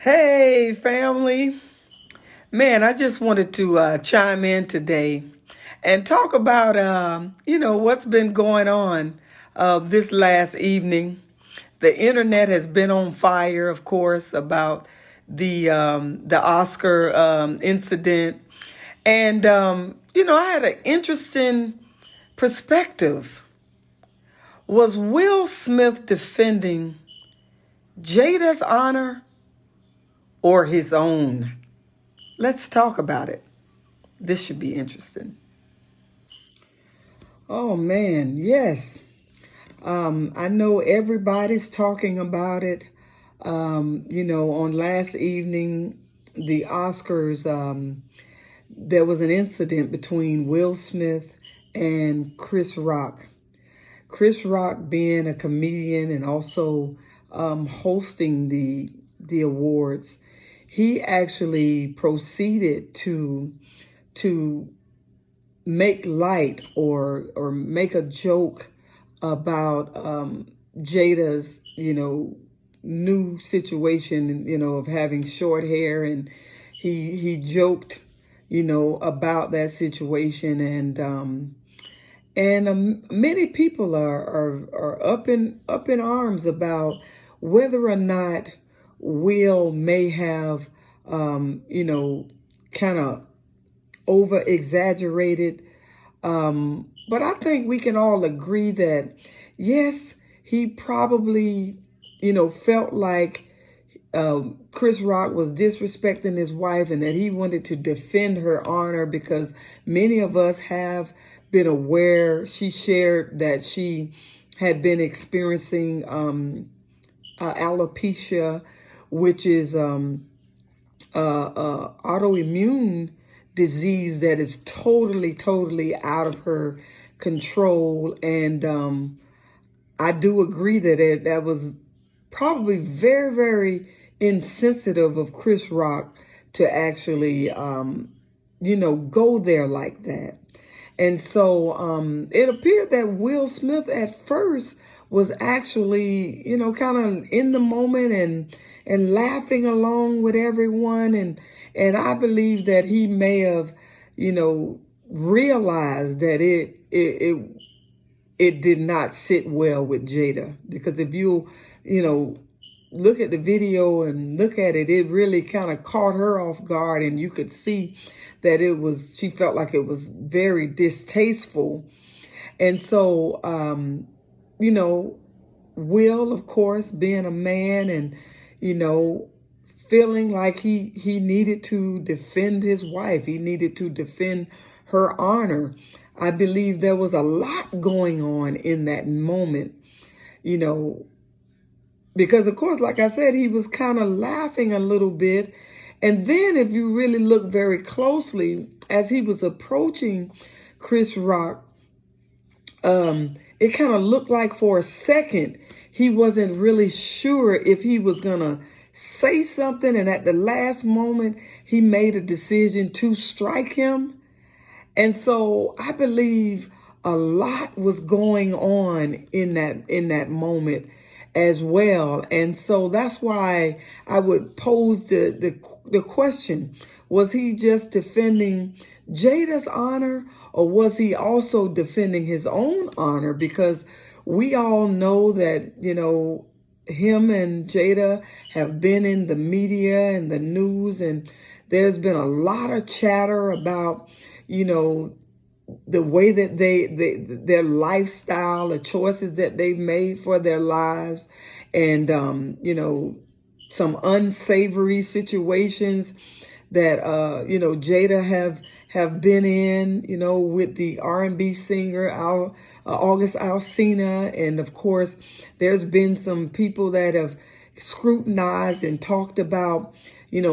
Hey, family. Man, I just wanted to chime in today and talk about, what's been going on this last evening. The internet has been on fire, of course, about the Oscar incident. And, I had an interesting perspective. Was Will Smith defending Jada's honor or his own? Let's talk about it. This should be interesting. Oh man, yes. I know everybody's talking about it. On last evening, the Oscars, there was an incident between Will Smith and Chris Rock. Chris Rock being a comedian and also hosting the awards, he actually proceeded to make light or make a joke about Jada's new situation of having short hair, and he joked about that situation, and many people are up in arms about whether or not Will may have kind of over exaggerated. But I think we can all agree that yes, he probably felt like Chris Rock was disrespecting his wife, and that he wanted to defend her honor, because many of us have been aware. She shared that she had been experiencing alopecia, which is autoimmune disease that is totally out of her control. And I do agree that that was probably very insensitive of Chris Rock to actually, go there like that. And so it appeared that Will Smith at first was actually, kind of in the moment and laughing along with everyone. And I believe that he may have, realized that it did not sit well with Jada. Because if you look at the video and look at it, it really kind of caught her off guard, and you could see that she felt like it was very distasteful. And so, Will, of course, being a man and, feeling like he needed to defend his wife, he needed to defend her honor. I believe there was a lot going on in that moment, you know, because of course, like I said, he was kind of laughing a little bit. And then if you really look very closely, as he was approaching Chris Rock, it kind of looked like for a second, he wasn't really sure if he was going to say something. And at the last moment, he made a decision to strike him. And so I believe a lot was going on in that moment as well. And so that's why I would pose the question, was he just defending Jada's honor, or was he also defending his own honor? Because we all know that, him and Jada have been in the media and the news, and there's been a lot of chatter about, the way that their lifestyle, the choices that they've made for their lives, and some unsavory situations that Jada have been in, with the R&B singer August Alsina. And of course, there's been some people that have scrutinized and talked about,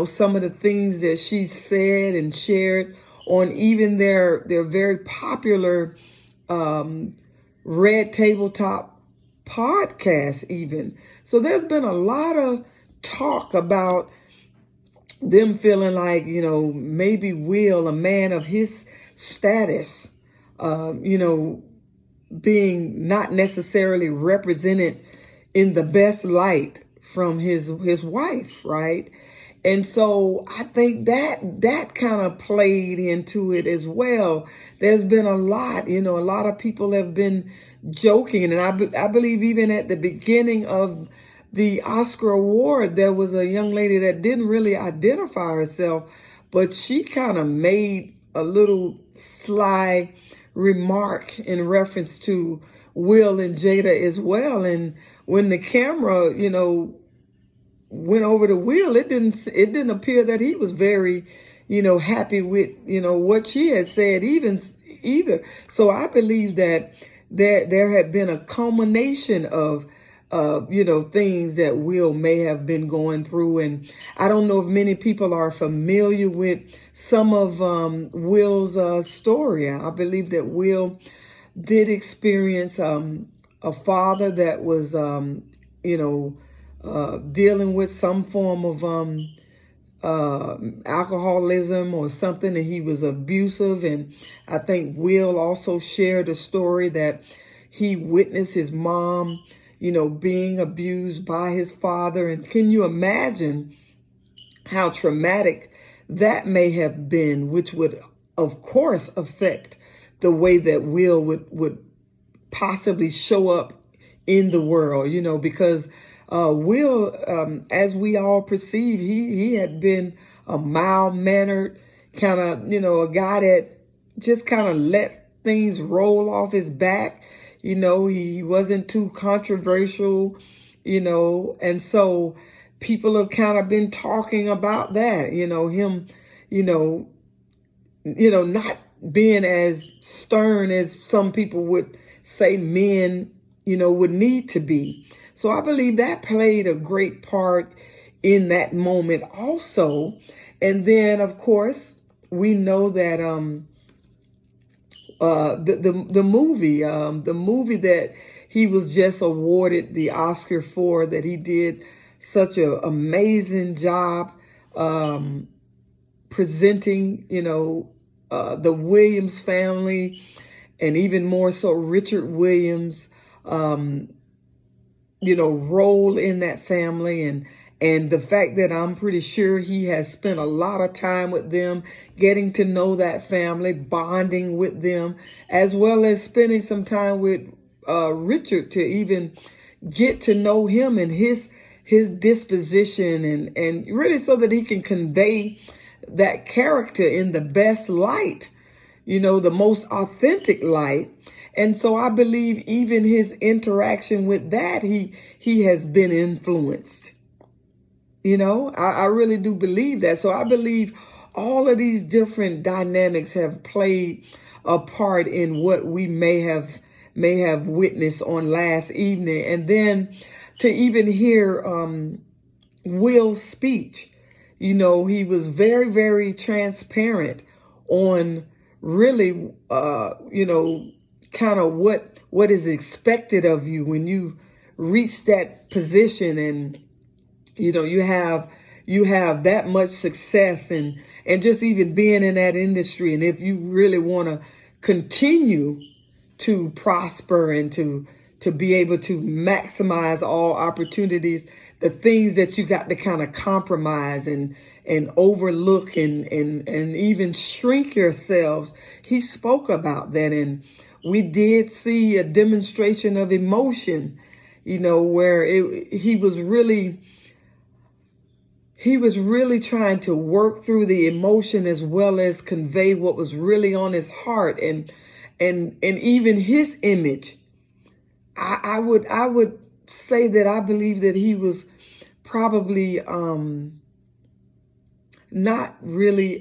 some of the things that she said and shared on even their very popular Red Tabletop podcast even. So there's been a lot of talk about them feeling like, maybe Will, a man of his status, being not necessarily represented in the best light from his wife, right? And so I think that kind of played into it as well. There's been a lot, a lot of people have been joking, and I believe even at the beginning of the Oscar award, there was a young lady that didn't really identify herself, but she kind of made a little sly remark in reference to Will and Jada as well. And when the camera, went over the Will, it didn't appear that he was very, happy with, what she had said either. So I believe that there had been a culmination of things that Will may have been going through. And I don't know if many people are familiar with some of Will's story. I believe that Will did experience a father that was, dealing with some form of alcoholism or something, and he was abusive. And I think Will also shared a story that he witnessed his mom, being abused by his father. And can you imagine how traumatic that may have been, which would, of course, affect the way that Will would possibly show up in the world, because Will, as we all perceive, he had been a mild-mannered kind of, a guy that just kind of let things roll off his back. He wasn't too controversial, and so people have kind of been talking about that, him, not being as stern as some people would say men, would need to be. So I believe that played a great part in that moment also. And then, of course, we know that the movie that he was just awarded the Oscar for, that he did such an amazing job presenting, the Williams family, and even more so Richard Williams, role in that family, and the fact that I'm pretty sure he has spent a lot of time with them, getting to know that family, bonding with them, as well as spending some time with Richard to even get to know him and his disposition, and really so that he can convey that character in the best light, the most authentic light. And so I believe even his interaction with that, he has been influenced. I really do believe that. So I believe all of these different dynamics have played a part in what we may have witnessed on last evening. And then to even hear Will's speech, he was very, very transparent on really, kind of what is expected of you when you reach that position, and you have that much success, and just even being in that industry. And if you really want to continue to prosper and to be able to maximize all opportunities, the things that you got to kind of compromise and overlook and even shrink yourselves. He spoke about that, and we did see a demonstration of emotion, where he was really trying to work through the emotion as well as convey what was really on his heart, and even his image. I would say that I believe that he was probably not really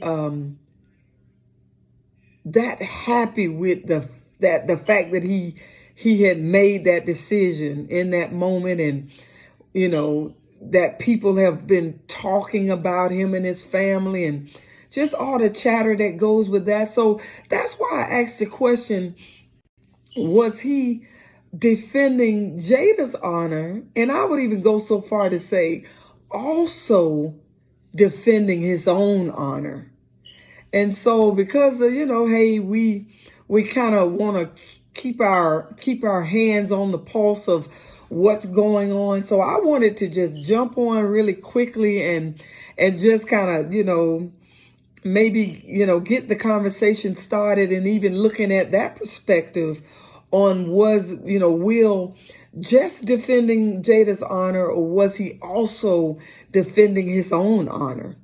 that happy with the fact that he had made that decision in that moment, and that people have been talking about him and his family, and just all the chatter that goes with that. So that's why I asked the question, was he defending Jada's honor? And I would even go so far to say also defending his own honor. And so because hey, we kind of want to keep our hands on the pulse of what's going on. So I wanted to just jump on really quickly and just kind of, maybe, get the conversation started, and even looking at that perspective on, was, Will just defending Jada's honor, or was he also defending his own honor,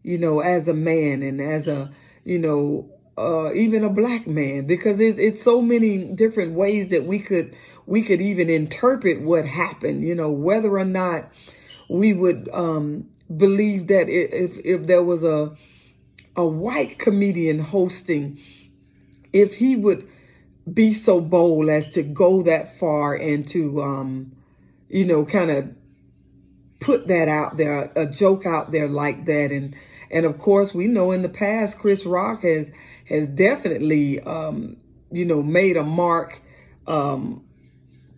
as a man, and as a, even a black man, because it's so many different ways that we could even interpret what happened, whether or not we would believe that if there was a white comedian hosting, if he would be so bold as to go that far and to, kind of put that out there, a joke out there like that. And of course, we know in the past, Chris Rock has definitely, made a mark,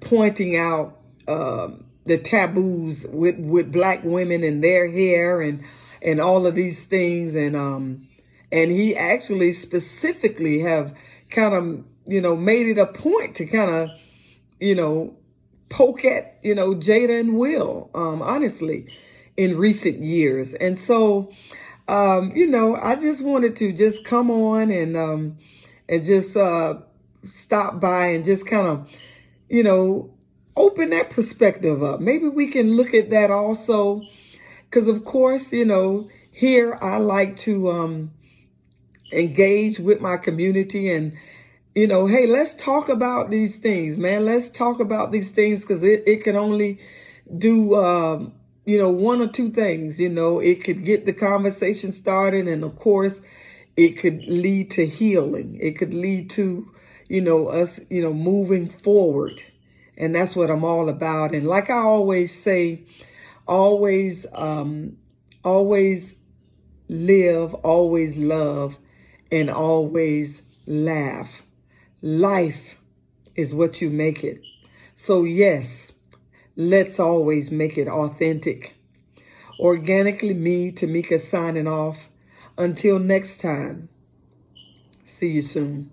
pointing out the taboos with black women and their hair and all of these things. And he actually specifically have kind of, made it a point to kind of, poke at, Jada and Will, honestly, in recent years. And so, I just wanted to just come on and just stop by and just kind of, open that perspective up. Maybe we can look at that also, because of course, here I like to engage with my community, and hey, let's talk about these things, man. Let's talk about these things, because it can only do one or two things. It could get the conversation started, and of course it could lead to healing. It could lead to us moving forward, and that's what I'm all about. And like I always say, always live, always love, and always laugh. Life is what you make it. So yes, let's always make it authentic. Organically, me, Tamika, signing off. Until next time, see you soon.